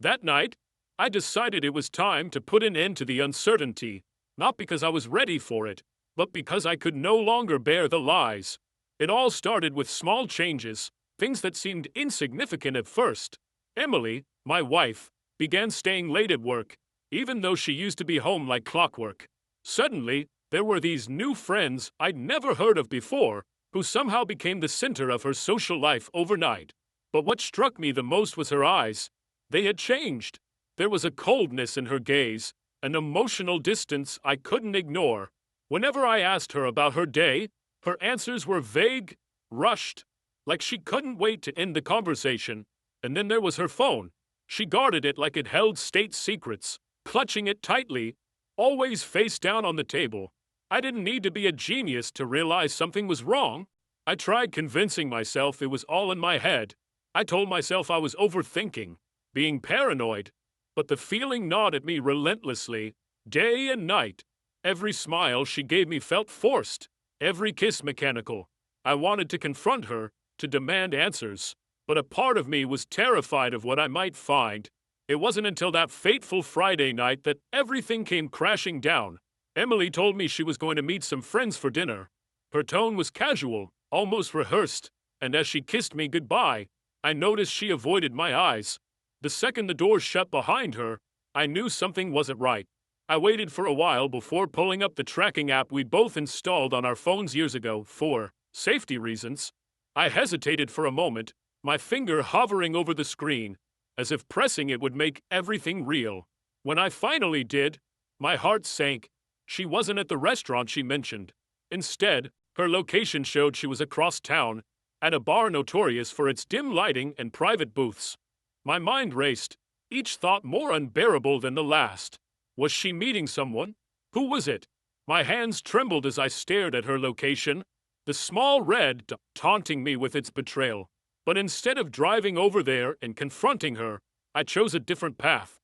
That night, I decided it was time to put an end to the uncertainty, not because I was ready for it, but because I could no longer bear the lies. It all started with small changes, things that seemed insignificant at first. Emily, my wife, began staying late at work, even though she used to be home like clockwork. Suddenly, there were these new friends I'd never heard of before, who somehow became the center of her social life overnight. But what struck me the most was her eyes. They had changed. There was a coldness in her gaze, an emotional distance I couldn't ignore. Whenever I asked her about her day, her answers were vague, rushed, like she couldn't wait to end the conversation. And then there was her phone. She guarded it like it held state secrets, clutching it tightly, always face down on the table. I didn't need to be a genius to realize something was wrong. I tried convincing myself it was all in my head. I told myself I was overthinking, being paranoid. But the feeling gnawed at me relentlessly, day and night. Every smile she gave me felt forced, every kiss mechanical. I wanted to confront her, to demand answers, but a part of me was terrified of what I might find. It wasn't until that fateful Friday night that everything came crashing down. Emily told me she was going to meet some friends for dinner. Her tone was casual, almost rehearsed, and as she kissed me goodbye, I noticed she avoided my eyes. The second the door shut behind her, I knew something wasn't right. I waited for a while before pulling up the tracking app we both installed on our phones years ago for safety reasons. I hesitated for a moment, my finger hovering over the screen, as if pressing it would make everything real. When I finally did, my heart sank. She wasn't at the restaurant she mentioned. Instead, her location showed she was across town, at a bar notorious for its dim lighting and private booths. My mind raced, each thought more unbearable than the last. Was she meeting someone? Who was it? My hands trembled as I stared at her location, the small red dot taunting me with its betrayal. But instead of driving over there and confronting her, I chose a different path.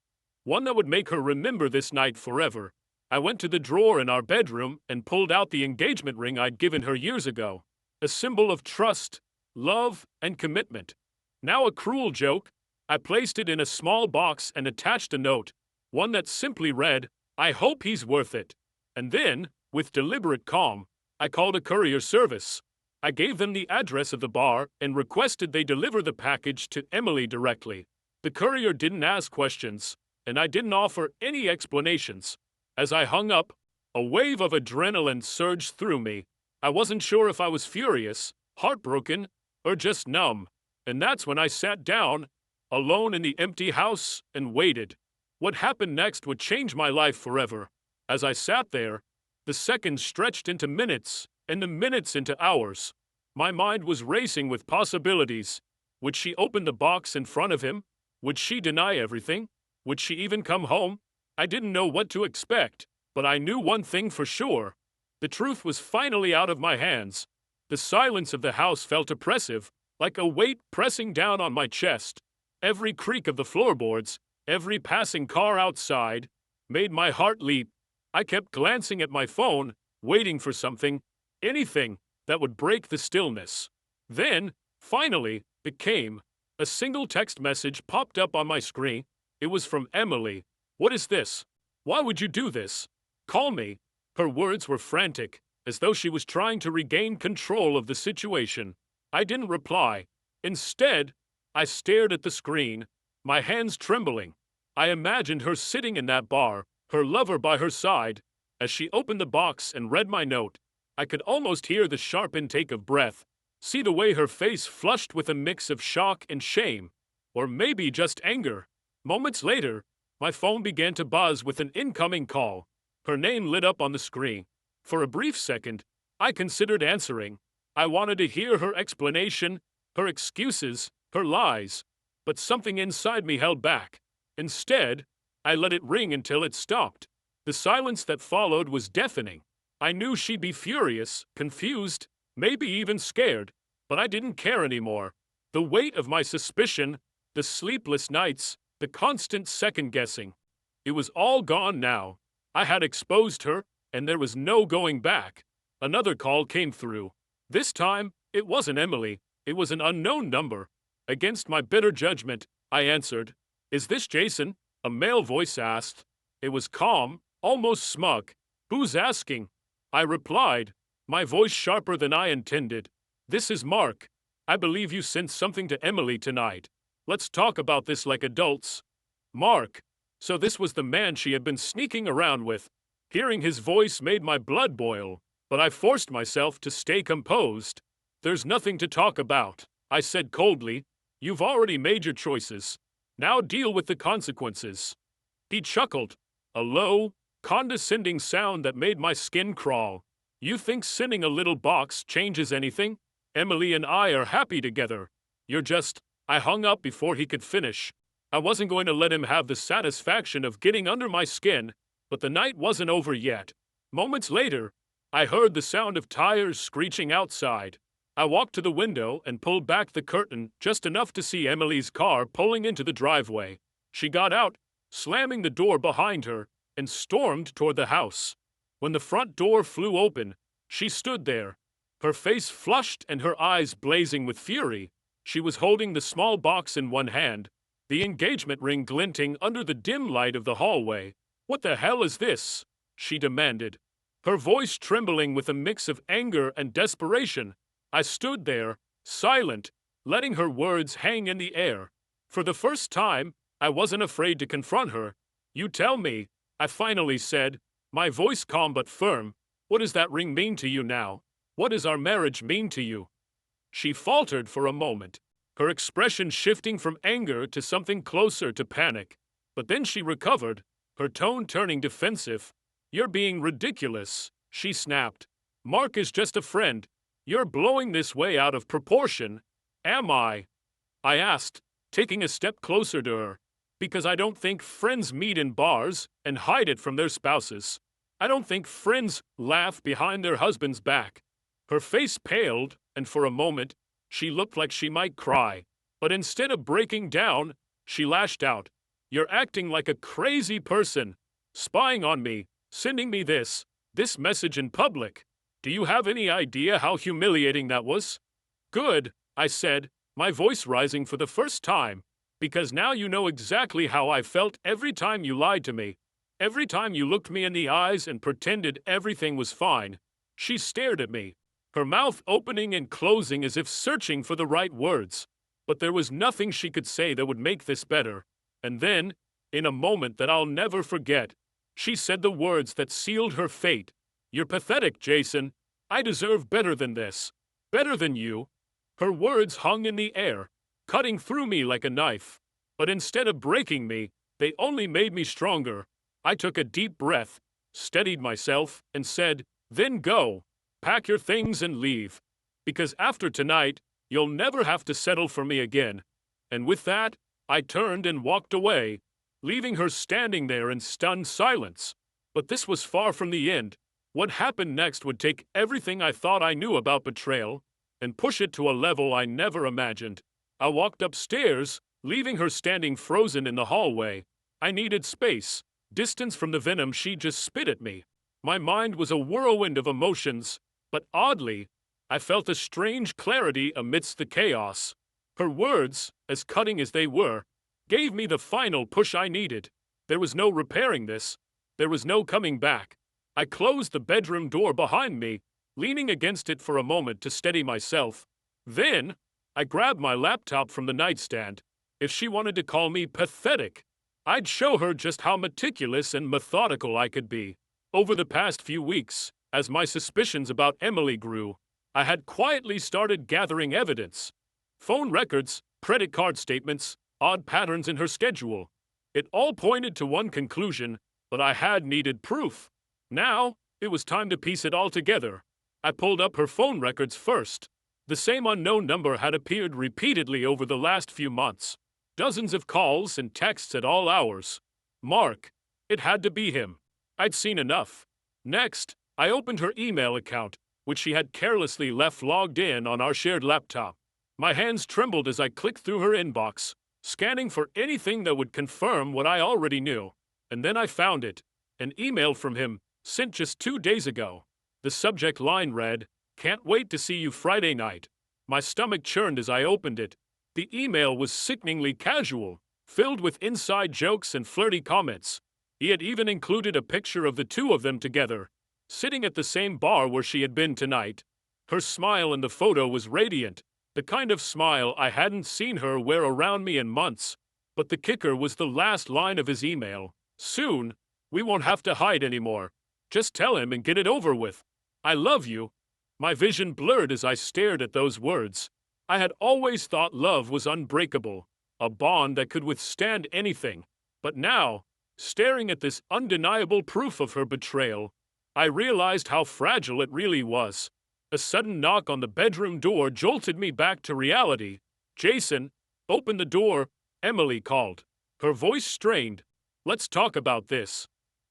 One that would make her remember this night forever. I went to the drawer in our bedroom and pulled out the engagement ring I'd given her years ago. A symbol of trust, love, and commitment. Now a cruel joke, I placed it in a small box and attached a note, one that simply read, "I hope he's worth it." And then, with deliberate calm, I called a courier service. I gave them the address of the bar and requested they deliver the package to Emily directly. The courier didn't ask questions, and I didn't offer any explanations. As I hung up, a wave of adrenaline surged through me. I wasn't sure if I was furious, heartbroken, or just numb. And that's when I sat down, alone in the empty house, and waited. What happened next would change my life forever. As I sat there, the seconds stretched into minutes, and the minutes into hours. My mind was racing with possibilities. Would she open the box in front of him? Would she deny everything? Would she even come home? I didn't know what to expect, but I knew one thing for sure. The truth was finally out of my hands. The silence of the house felt oppressive, like a weight pressing down on my chest. Every creak of the floorboards, every passing car outside, made my heart leap. I kept glancing at my phone, waiting for something, anything, that would break the stillness. Then, finally, it came. A single text message popped up on my screen. It was from Emily. "What is this? Why would you do this? Call me." Her words were frantic, as though she was trying to regain control of the situation. I didn't reply. Instead, I stared at the screen, my hands trembling. I imagined her sitting in that bar, her lover by her side. As she opened the box and read my note, I could almost hear the sharp intake of breath, see the way her face flushed with a mix of shock and shame, or maybe just anger. Moments later, my phone began to buzz with an incoming call. Her name lit up on the screen. For a brief second, I considered answering. I wanted to hear her explanation, her excuses, her lies. But something inside me held back. Instead, I let it ring until it stopped. The silence that followed was deafening. I knew she'd be furious, confused, maybe even scared, but I didn't care anymore. The weight of my suspicion, the sleepless nights, the constant second-guessing. It was all gone now. I had exposed her, and there was no going back. Another call came through. This time, it wasn't Emily. It was an unknown number. Against my bitter judgment, I answered. Is this Jason? A male voice asked. It was calm, almost smug. Who's asking? I replied, my voice sharper than I intended. This is Mark. I believe you sent something to Emily tonight. Let's talk about this like adults. Mark. So this was the man she had been sneaking around with. Hearing his voice made my blood boil, but I forced myself to stay composed. There's nothing to talk about, I said coldly. You've already made your choices. Now deal with the consequences. He chuckled, a low, condescending sound that made my skin crawl. You think sending a little box changes anything? Emily and I are happy together. You're just... I hung up before he could finish. I wasn't going to let him have the satisfaction of getting under my skin, but the night wasn't over yet. Moments later, I heard the sound of tires screeching outside. I walked to the window and pulled back the curtain just enough to see Emily's car pulling into the driveway. She got out, slamming the door behind her, and stormed toward the house. When the front door flew open, she stood there, her face flushed and her eyes blazing with fury. She was holding the small box in one hand, the engagement ring glinting under the dim light of the hallway. What the hell is this? She demanded, her voice trembling with a mix of anger and desperation. I stood there, silent, letting her words hang in the air. For the first time, I wasn't afraid to confront her. You tell me, I finally said, my voice calm but firm. What does that ring mean to you now? What does our marriage mean to you? She faltered for a moment, her expression shifting from anger to something closer to panic. But then she recovered, her tone turning defensive. You're being ridiculous, she snapped. Mark is just a friend. You're blowing this way out of proportion. Am I? I asked, taking a step closer to her. Because I don't think friends meet in bars and hide it from their spouses. I don't think friends laugh behind their husband's back. Her face paled, and for a moment, she looked like she might cry. But instead of breaking down, she lashed out. You're acting like a crazy person, spying on me, sending me this message in public. Do you have any idea how humiliating that was? Good, I said, my voice rising for the first time, because now you know exactly how I felt every time you lied to me. Every time you looked me in the eyes and pretended everything was fine. She stared at me, her mouth opening and closing as if searching for the right words. But there was nothing she could say that would make this better. And then, in a moment that I'll never forget, she said the words that sealed her fate. You're pathetic, Jason. I deserve better than this. Better than you. Her words hung in the air, cutting through me like a knife. But instead of breaking me, they only made me stronger. I took a deep breath, steadied myself, and said, then go. Pack your things and leave. Because after tonight, you'll never have to settle for me again. And with that, I turned and walked away, leaving her standing there in stunned silence. But this was far from the end. What happened next would take everything I thought I knew about betrayal and push it to a level I never imagined. I walked upstairs, leaving her standing frozen in the hallway. I needed space, distance from the venom she just spit at me. My mind was a whirlwind of emotions, but oddly, I felt a strange clarity amidst the chaos. Her words, as cutting as they were, gave me the final push I needed. There was no repairing this. There was no coming back. I closed the bedroom door behind me, leaning against it for a moment to steady myself. Then, I grabbed my laptop from the nightstand. If she wanted to call me pathetic, I'd show her just how meticulous and methodical I could be. Over the past few weeks, as my suspicions about Emily grew, I had quietly started gathering evidence. Phone records, credit card statements, odd patterns in her schedule. It all pointed to one conclusion, but I had needed proof. Now, it was time to piece it all together. I pulled up her phone records first. The same unknown number had appeared repeatedly over the last few months. Dozens of calls and texts at all hours. Mark. It had to be him. I'd seen enough. Next, I opened her email account, which she had carelessly left logged in on our shared laptop. My hands trembled as I clicked through her inbox, scanning for anything that would confirm what I already knew. And then I found it. An email from him, sent just 2 days ago. The subject line read, "Can't wait to see you Friday night." My stomach churned as I opened it. The email was sickeningly casual. filled with inside jokes and flirty comments. He had even included a picture of the two of them together, sitting at the same bar where she had been tonight. Her smile in the photo was radiant, the kind of smile I hadn't seen her wear around me in months. But the kicker was the last line of his email. Soon, we won't have to hide anymore. Just tell him and get it over with. I love you. My vision blurred as I stared at those words. I had always thought love was unbreakable, a bond that could withstand anything. But now, staring at this undeniable proof of her betrayal, I realized how fragile it really was. A sudden knock on the bedroom door jolted me back to reality. Jason, open the door, Emily called. Her voice strained. Let's talk about this.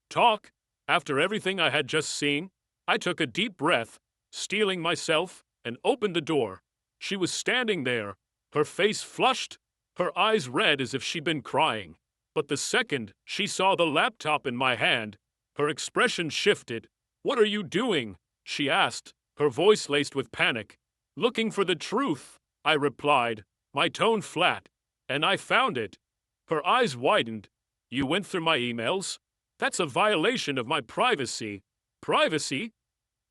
Talk? After everything I had just seen? I took a deep breath, steeling myself, and opened the door. She was standing there, her face flushed, her eyes red as if she'd been crying. But the second she saw the laptop in my hand, her expression shifted. What are you doing? She asked, her voice laced with panic. Looking for the truth, I replied, my tone flat. And I found it. Her eyes widened. You went through my emails? That's a violation of my privacy. Privacy?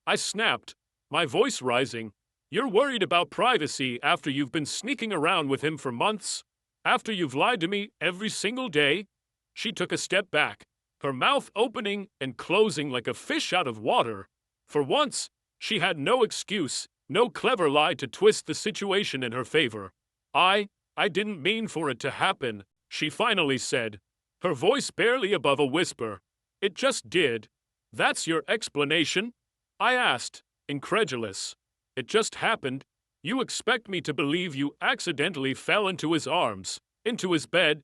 I snapped, my voice rising. You're worried about privacy after you've been sneaking around with him for months? After you've lied to me every single day? She took a step back, her mouth opening and closing like a fish out of water. For once, she had no excuse, no clever lie to twist the situation in her favor. I didn't mean for it to happen, she finally said, her voice barely above a whisper. It just did. That's your explanation? I asked, incredulous. It just happened. You expect me to believe you accidentally fell into his arms, into his bed?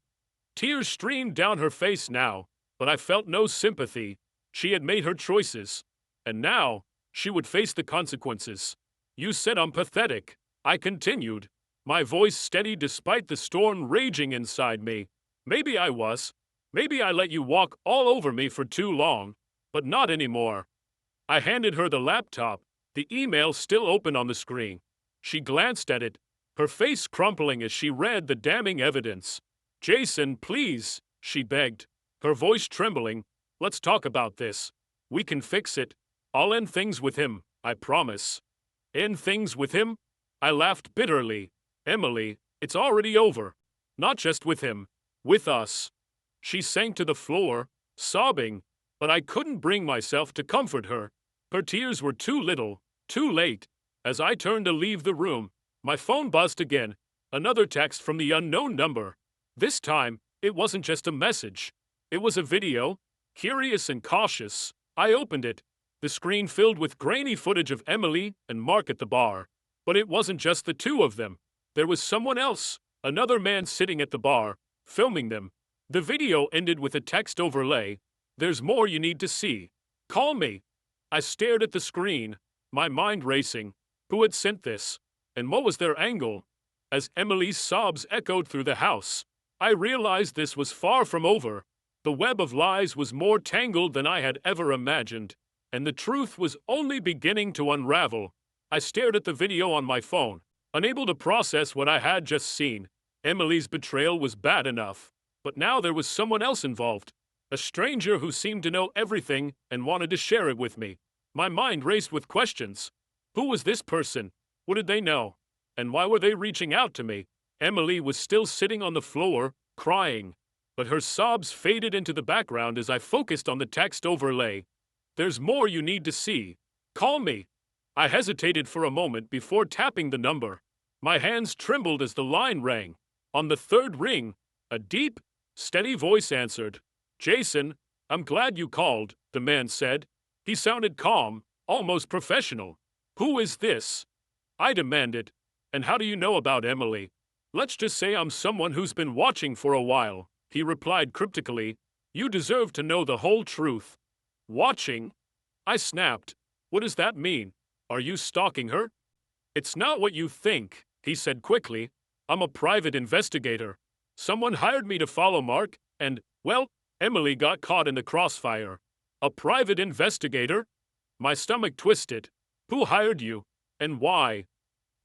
Tears streamed down her face now, but I felt no sympathy. She had made her choices, and now she would face the consequences. You said I'm pathetic, I continued, my voice steady despite the storm raging inside me. Maybe I was. Maybe I let you walk all over me for too long, but not anymore. I handed her the laptop, the email still open on the screen. She glanced at it, her face crumpling as she read the damning evidence. Jason, please, she begged, her voice trembling. Let's talk about this. We can fix it. I'll end things with him, I promise. End things with him? I laughed bitterly. Emily, it's already over. Not just with him. With us. She sank to the floor, sobbing, but I couldn't bring myself to comfort her. Her tears were too little, too late. As I turned to leave the room, my phone buzzed again, another text from the unknown number. This time, it wasn't just a message. It was a video. Curious and cautious, I opened it. The screen filled with grainy footage of Emily and Mark at the bar. But it wasn't just the two of them. There was someone else, another man sitting at the bar, filming them. The video ended with a text overlay. There's more you need to see. Call me. I stared at the screen, my mind racing. Who had sent this? And what was their angle? As Emily's sobs echoed through the house, I realized this was far from over. The web of lies was more tangled than I had ever imagined, and the truth was only beginning to unravel. I stared at the video on my phone, unable to process what I had just seen. Emily's betrayal was bad enough, but now there was someone else involved. A stranger who seemed to know everything and wanted to share it with me. My mind raced with questions. Who was this person? What did they know? And why were they reaching out to me? Emily was still sitting on the floor, crying, but her sobs faded into the background as I focused on the text overlay. There's more you need to see. Call me. I hesitated for a moment before tapping the number. My hands trembled as the line rang. On the third ring, a deep, steady voice answered. Jason, I'm glad you called, the man said. He sounded calm, almost professional. Who is this? I demanded. And how do you know about Emily? Let's just say I'm someone who's been watching for a while, he replied cryptically. You deserve to know the whole truth. Watching? I snapped. What does that mean? Are you stalking her? It's not what you think, he said quickly. I'm a private investigator. Someone hired me to follow Mark, and, well, Emily got caught in the crossfire. A private investigator? My stomach twisted. Who hired you? And why?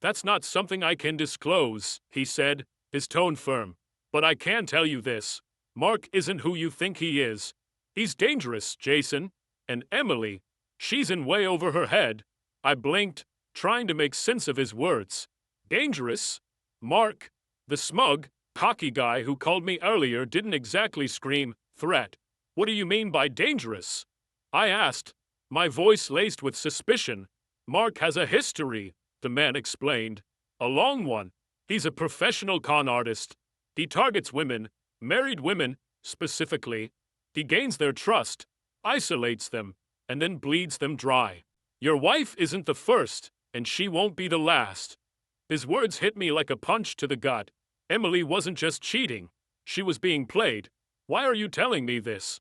That's not something I can disclose, he said, his tone firm. But I can tell you this. Mark isn't who you think he is. He's dangerous, Jason. And Emily, she's in way over her head. I blinked, trying to make sense of his words. Dangerous? Mark, the smug, cocky guy who called me earlier didn't exactly scream, threat. What do you mean by dangerous? I asked, my voice laced with suspicion. Mark has a history, the man explained. A long one. He's a professional con artist. He targets women, married women, specifically. He gains their trust, isolates them, and then bleeds them dry. Your wife isn't the first, and she won't be the last. His words hit me like a punch to the gut. Emily wasn't just cheating. She was being played. Why are you telling me this?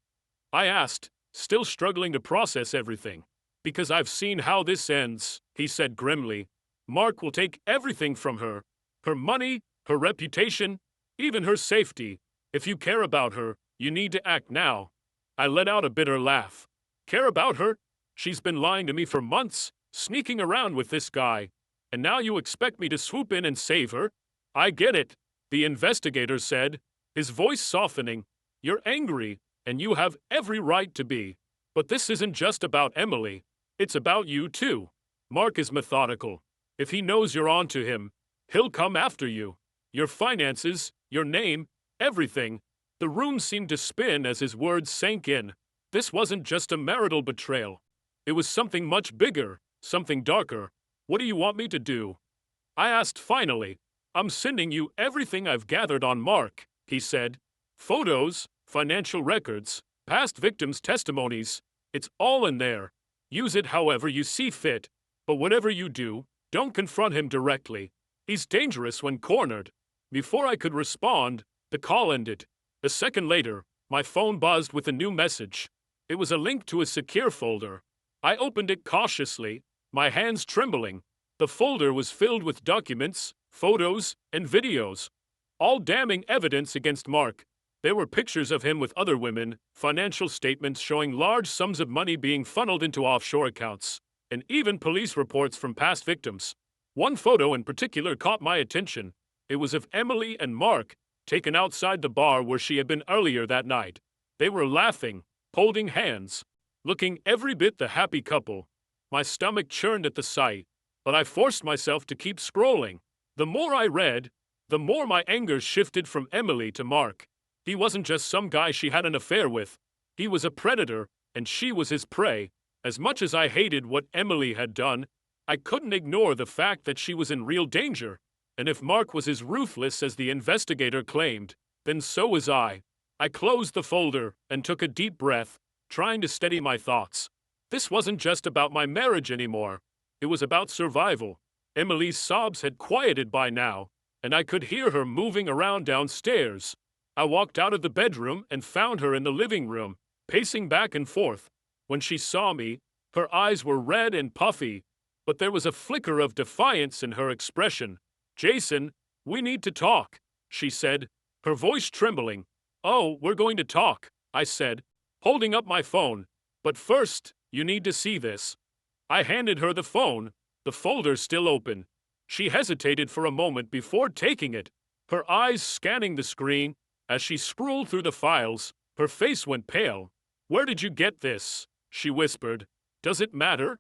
I asked, still struggling to process everything. Because I've seen how this ends, he said grimly. Mark will take everything from her. Her money, her reputation, even her safety. If you care about her, you need to act now. I let out a bitter laugh. Care about her? She's been lying to me for months, sneaking around with this guy. And now you expect me to swoop in and save her? I get it, the investigator said, his voice softening. You're angry, and you have every right to be. But this isn't just about Emily. It's about you too. Mark is methodical. If he knows you're on to him, he'll come after you. Your finances, your name, everything. The room seemed to spin as his words sank in. This wasn't just a marital betrayal. It was something much bigger, something darker. What do you want me to do? I asked finally. I'm sending you everything I've gathered on Mark, he said. Photos, financial records, past victims' testimonies. It's all in there. Use it however you see fit. But whatever you do, don't confront him directly. He's dangerous when cornered. Before I could respond, the call ended. A second later, my phone buzzed with a new message. It was a link to a secure folder. I opened it cautiously, my hands trembling. The folder was filled with documents, photos, and videos. All damning evidence against Mark. There were pictures of him with other women, financial statements showing large sums of money being funneled into offshore accounts, and even police reports from past victims. One photo in particular caught my attention. It was of Emily and Mark, taken outside the bar where she had been earlier that night. They were laughing, holding hands, looking every bit the happy couple. My stomach churned at the sight, but I forced myself to keep scrolling. The more I read, the more my anger shifted from Emily to Mark. He wasn't just some guy she had an affair with. He was a predator, and she was his prey. As much as I hated what Emily had done, I couldn't ignore the fact that she was in real danger. And if Mark was as ruthless as the investigator claimed, then so was I. I closed the folder and took a deep breath, trying to steady my thoughts. This wasn't just about my marriage anymore. It was about survival. Emily's sobs had quieted by now, and I could hear her moving around downstairs. I walked out of the bedroom and found her in the living room, pacing back and forth. When she saw me, her eyes were red and puffy, but there was a flicker of defiance in her expression. Jason, we need to talk, she said, her voice trembling. Oh, we're going to talk, I said, holding up my phone. But first, you need to see this. I handed her the phone, the folder still open. She hesitated for a moment before taking it, her eyes scanning the screen. As she scrolled through the files, her face went pale. Where did you get this? She whispered. Does it matter?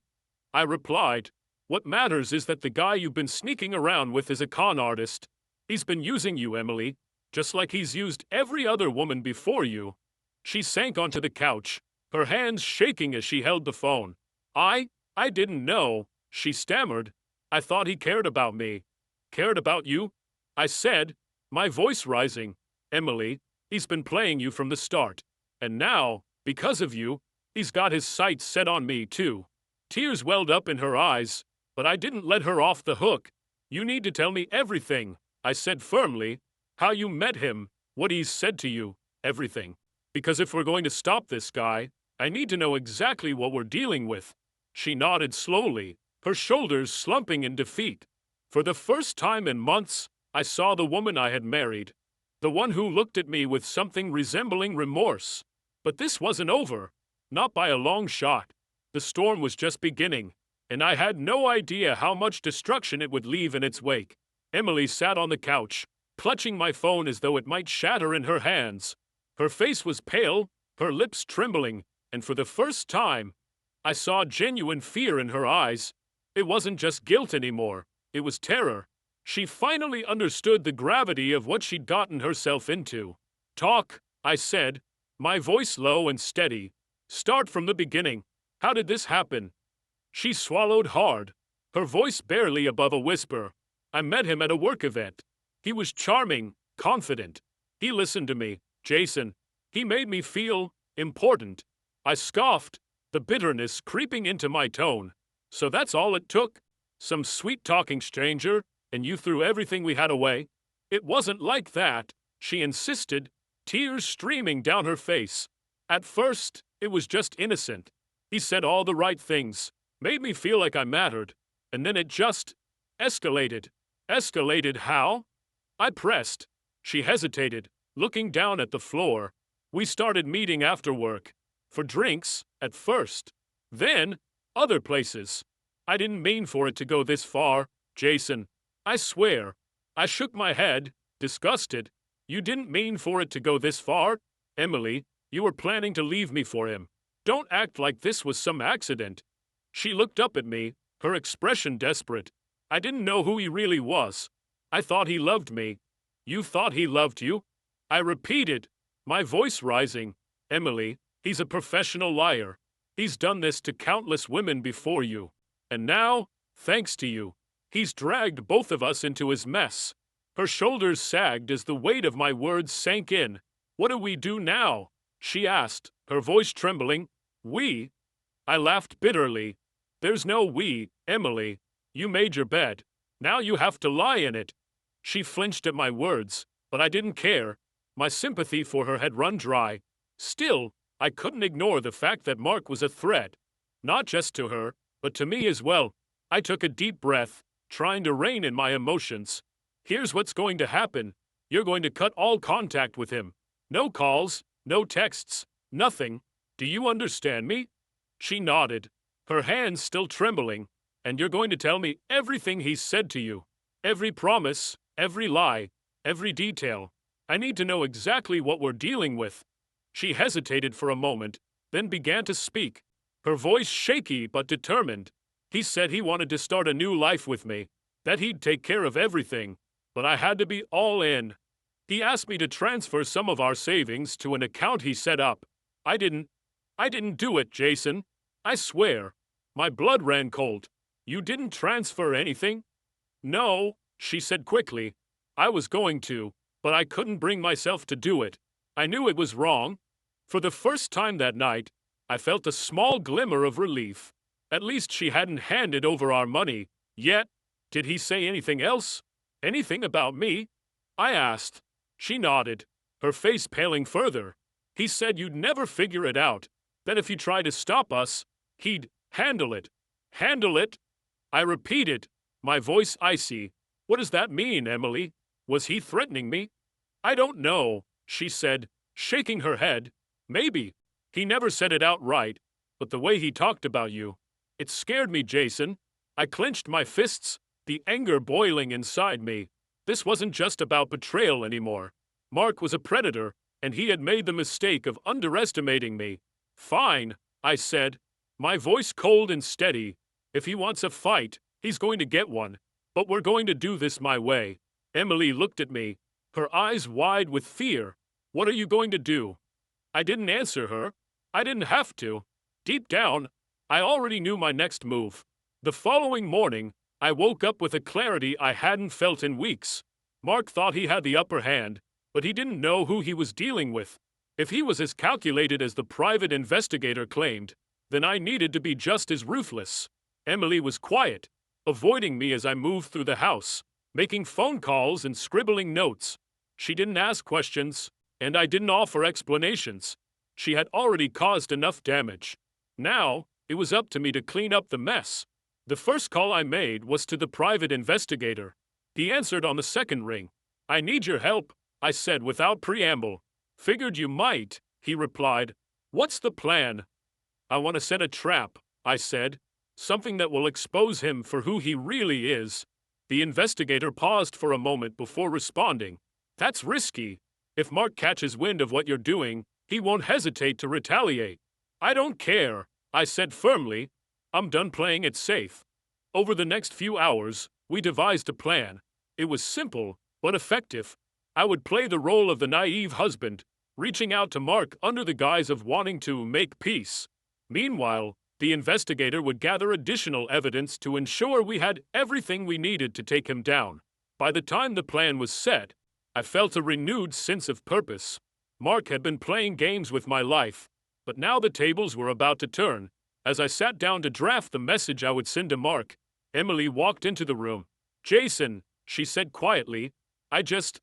I replied. What matters is that the guy you've been sneaking around with is a con artist. He's been using you, Emily, just like he's used every other woman before you. She sank onto the couch, her hands shaking as she held the phone. I didn't know, she stammered. I thought he cared about me. Cared about you? I said, my voice rising. Emily, he's been playing you from the start. And now, because of you, he's got his sights set on me too. Tears welled up in her eyes, but I didn't let her off the hook. You need to tell me everything, I said firmly. How you met him, what he's said to you, everything. Because if we're going to stop this guy, I need to know exactly what we're dealing with. She nodded slowly, her shoulders slumping in defeat. For the first time in months, I saw the woman I had married. The one who looked at me with something resembling remorse. But this wasn't over. Not by a long shot. The storm was just beginning, and I had no idea how much destruction it would leave in its wake. Emily sat on the couch, clutching my phone as though it might shatter in her hands. Her face was pale, her lips trembling, and for the first time, I saw genuine fear in her eyes. It wasn't just guilt anymore, it was terror. She finally understood the gravity of what she'd gotten herself into. "Talk," I said, my voice low and steady. "Start from the beginning. How did this happen?" She swallowed hard, her voice barely above a whisper. "I met him at a work event. He was charming, confident. He listened to me, Jason. He made me feel important." I scoffed, the bitterness creeping into my tone. "So that's all it took? Some sweet-talking stranger, and you threw everything we had away?" "It wasn't like that," she insisted, tears streaming down her face. "At first, it was just innocent. He said all the right things, made me feel like I mattered, and then it just escalated." "Escalated how?" I pressed. She hesitated, looking down at the floor. "We started meeting after work. For drinks, at first. Then, other places. I didn't mean for it to go this far, Jason. I swear." I shook my head, disgusted. "You didn't mean for it to go this far? Emily, you were planning to leave me for him. Don't act like this was some accident." She looked up at me, her expression desperate. "I didn't know who he really was. I thought he loved me." "You thought he loved you?" I repeated, my voice rising. "Emily, he's a professional liar. He's done this to countless women before you. And now, thanks to you, he's dragged both of us into his mess." Her shoulders sagged as the weight of my words sank in. "What do we do now?" she asked, her voice trembling. "We?" I laughed bitterly. "There's no we, Emily. You made your bed. Now you have to lie in it." She flinched at my words, but I didn't care. My sympathy for her had run dry. Still, I couldn't ignore the fact that Mark was a threat. Not just to her, but to me as well. I took a deep breath, trying to rein in my emotions. "Here's what's going to happen. You're going to cut all contact with him. No calls, no texts, nothing. Do you understand me?" She nodded, her hands still trembling. "And you're going to tell me everything he's said to you. Every promise, every lie, every detail. I need to know exactly what we're dealing with." She hesitated for a moment, then began to speak, her voice shaky but determined. "He said he wanted to start a new life with me, that he'd take care of everything, but I had to be all in. He asked me to transfer some of our savings to an account he set up. I didn't do it, Jason. I swear." My blood ran cold. "You didn't transfer anything?" "No," she said quickly. "I was going to, but I couldn't bring myself to do it. I knew it was wrong." For the first time that night, I felt a small glimmer of relief. At least she hadn't handed over our money yet. Did he say anything else? Anything about me? I asked. She nodded, her face paling further. "He said you'd never figure it out, that if you tried to stop us, he'd handle it." "Handle it?" I repeated, my voice icy. "What does that mean, Emily? Was he threatening me?" "I don't know," she said, shaking her head. "Maybe. He never said it outright, but the way he talked about you, it scared me, Jason." I clenched my fists, the anger boiling inside me. This wasn't just about betrayal anymore. Mark was a predator, and he had made the mistake of underestimating me. "Fine," I said, my voice cold and steady. "If he wants a fight, he's going to get one. But we're going to do this my way." Emily looked at me, her eyes wide with fear. "What are you going to do?" I didn't answer her. I didn't have to. Deep down, I already knew my next move. The following morning, I woke up with a clarity I hadn't felt in weeks. Mark thought he had the upper hand, but he didn't know who he was dealing with. If he was as calculated as the private investigator claimed, then I needed to be just as ruthless. Emily was quiet, avoiding me as I moved through the house, making phone calls and scribbling notes. She didn't ask questions, and I didn't offer explanations. She had already caused enough damage. Now, it was up to me to clean up the mess. The first call I made was to the private investigator. He answered on the second ring. "I need your help," I said without preamble. "Figured you might," he replied. "What's the plan?" "I want to set a trap," I said. "Something that will expose him for who he really is." The investigator paused for a moment before responding. That's risky. If Mark catches wind of what you're doing, he won't hesitate to retaliate. I don't care, I said firmly. I'm done playing it safe. Over the next few hours, we devised a plan. It was simple, but effective. I would play the role of the naive husband, reaching out to Mark under the guise of wanting to make peace. Meanwhile, the investigator would gather additional evidence to ensure we had everything we needed to take him down. By the time the plan was set, I felt a renewed sense of purpose. Mark had been playing games with my life, but now the tables were about to turn. As I sat down to draft the message I would send to Mark, Emily walked into the room. "Jason," she said quietly, I just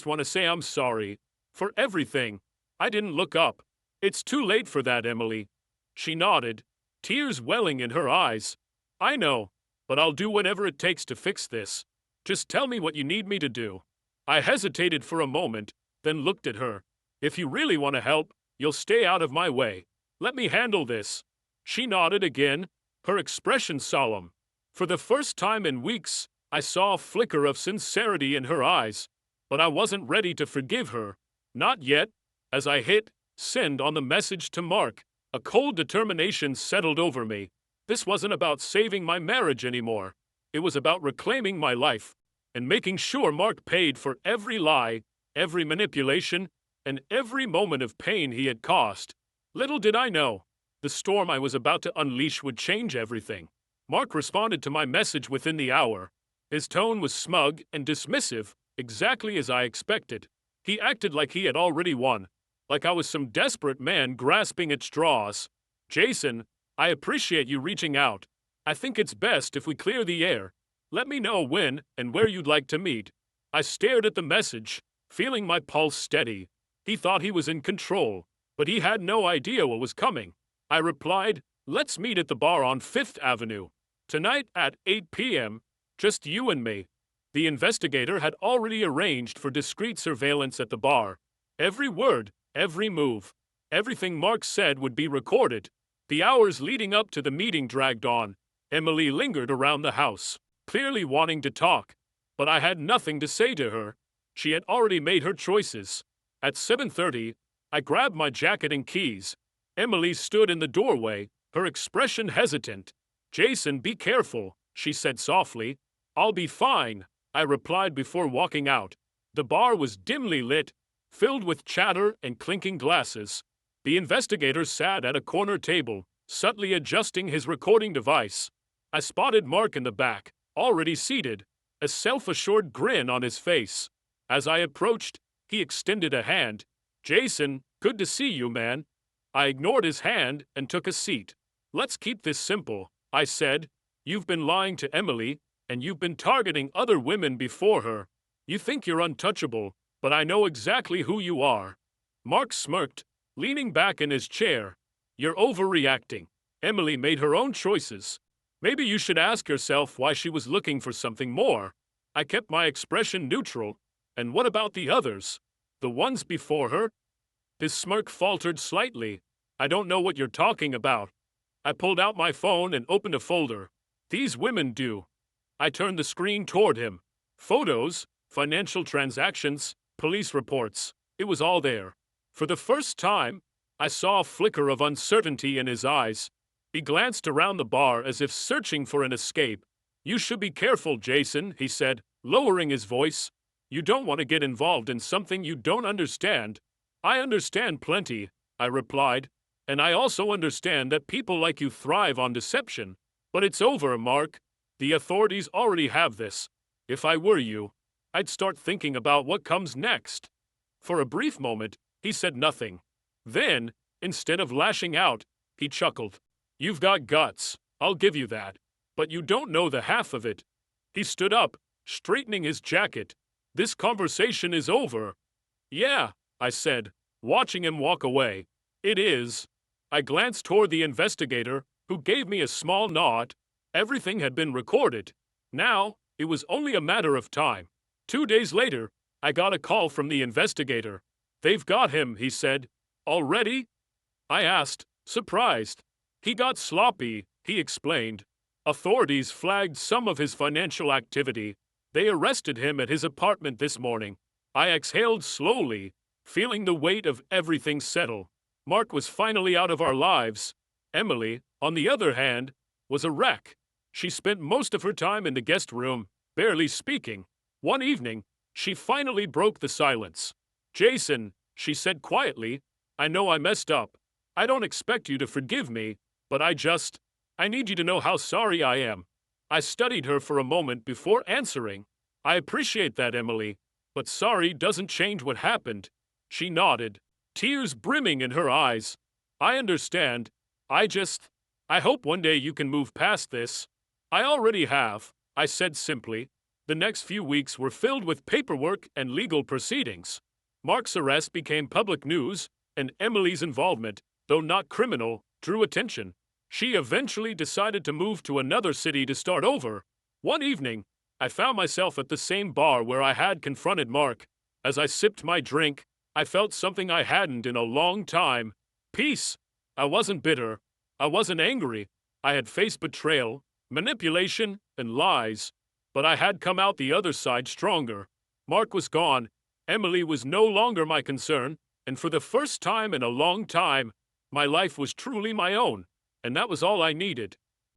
want to say I'm sorry. For everything. I didn't look up. It's too late for that, Emily." She nodded, tears welling in her eyes. "I know, but I'll do whatever it takes to fix this. Just tell me what you need me to do." I hesitated for a moment, then looked at her. "If you really want to help, you'll stay out of my way. Let me handle this." She nodded again, her expression solemn. For the first time in weeks, I saw a flicker of sincerity in her eyes, but I wasn't ready to forgive her. Not yet. As I hit send on the message to Mark, a cold determination settled over me. This wasn't about saving my marriage anymore. It was about reclaiming my life and making sure Mark paid for every lie, every manipulation, and every moment of pain he had caused. Little did I know, the storm I was about to unleash would change everything. Mark responded to my message within the hour. His tone was smug and dismissive, exactly as I expected. He acted like he had already won, like I was some desperate man grasping at straws. "Jason, I appreciate you reaching out. I think it's best if we clear the air. Let me know when and where you'd like to meet." I stared at the message, feeling my pulse steady. He thought he was in control, but he had no idea what was coming. I replied, "Let's meet at the bar on 5th Avenue. Tonight at 8 p.m., just you and me." The investigator had already arranged for discreet surveillance at the bar. Every word, every move, everything Mark said would be recorded. The hours leading up to the meeting dragged on. Emily lingered around the house, clearly wanting to talk, but I had nothing to say to her. She had already made her choices. At 7:30, I grabbed my jacket and keys. Emily stood in the doorway, her expression hesitant. "Jason, be careful," she said softly. "I'll be fine," I replied before walking out. The bar was dimly lit, filled with chatter and clinking glasses. The investigator sat at a corner table, subtly adjusting his recording device. I spotted Mark in the back, already seated, a self-assured grin on his face. As I approached, he extended a hand. "Jason, good to see you, man." I ignored his hand and took a seat. "Let's keep this simple," I said. "You've been lying to Emily, and you've been targeting other women before her. You think you're untouchable, but I know exactly who you are." Mark smirked, leaning back in his chair. "You're overreacting. Emily made her own choices. Maybe you should ask yourself why she was looking for something more." I kept my expression neutral. "And what about the others? The ones before her?" His smirk faltered slightly. "I don't know what you're talking about." I pulled out my phone and opened a folder. "These women do." I turned the screen toward him. Photos, financial transactions, police reports. It was all there. For the first time, I saw a flicker of uncertainty in his eyes. He glanced around the bar as if searching for an escape. "You should be careful, Jason," he said, lowering his voice. "You don't want to get involved in something you don't understand." "I understand plenty," I replied. "And I also understand that people like you thrive on deception. But it's over, Mark. The authorities already have this. If I were you, I'd start thinking about what comes next." For a brief moment, he said nothing. Then, instead of lashing out, he chuckled. "You've got guts, I'll give you that. But you don't know the half of it." He stood up, straightening his jacket. "This conversation is over." "Yeah," I said, watching him walk away. "It is." I glanced toward the investigator, who gave me a small nod. Everything had been recorded. Now, it was only a matter of time. 2 days later, I got a call from the investigator. "They've got him," he said. "Already?" I asked, surprised. "He got sloppy," he explained. "Authorities flagged some of his financial activity. They arrested him at his apartment this morning. I exhaled slowly, feeling the weight of everything settle. Mark was finally out of our lives. Emily, on the other hand, was a wreck. She spent most of her time in the guest room, barely speaking. One evening, she finally broke the silence. "Jason," she said quietly, "I know I messed up. I don't expect you to forgive me, but I need you to know how sorry I am." I studied her for a moment before answering. "I appreciate that, Emily, but sorry doesn't change what happened." She nodded, tears brimming in her eyes. "I understand. I just, I hope one day you can move past this." "I already have," I said simply. The next few weeks were filled with paperwork and legal proceedings. Mark's arrest became public news, and Emily's involvement, though not criminal, drew attention. She eventually decided to move to another city to start over. One evening, I found myself at the same bar where I had confronted Mark. As I sipped my drink, I felt something I hadn't in a long time. Peace. I wasn't bitter. I wasn't angry. I had faced betrayal, manipulation, and lies. But I had come out the other side stronger. Mark was gone. Emily was no longer my concern, and for the first time in a long time, my life was truly my own, and that was all I needed.